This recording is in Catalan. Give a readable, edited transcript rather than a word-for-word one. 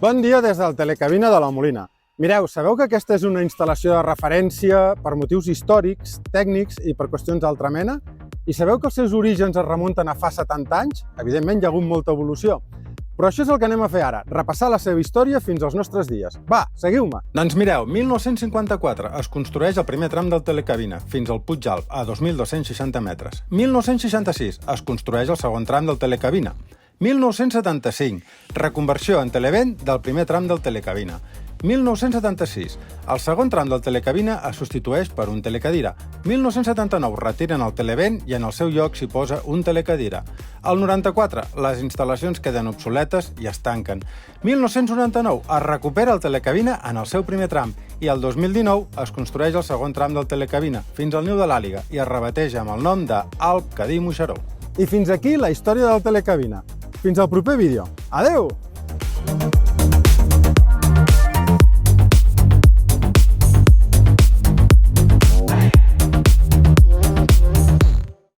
Bon dia des del Telecabina de la Molina. Mireu, sabeu que aquesta és una instal·lació de referència per motius històrics, tècnics i per qüestions d'altra mena? I sabeu que els seus orígens es remunten a fa 70 anys? Evidentment hi ha hagut molta evolució. Però això és el que anem a fer ara, repassar la seva història fins als nostres dies. Va, seguiu-me! Doncs mireu, 1954 es construeix el primer tram del Telecabina, fins al Puig Alt, a 2.260 metres. 1966 es construeix el segon tram del Telecabina. 1975, reconversió en televent del primer tram del Telecabina. 1976, el segon tram del Telecabina es substitueix per un telecadira. 1979, retiren el televent i en el seu lloc s'hi posa un telecadira. El 94, les instal·lacions queden obsoletes i es tanquen. 1999, es recupera el Telecabina en el seu primer tram i el 2019 es construeix el segon tram del Telecabina fins al niu de l'Àliga i es rebateja amb el nom de Alt Cadí Moixeró. I fins aquí la història del Telecabina. Fins al proper vídeo. Adeu!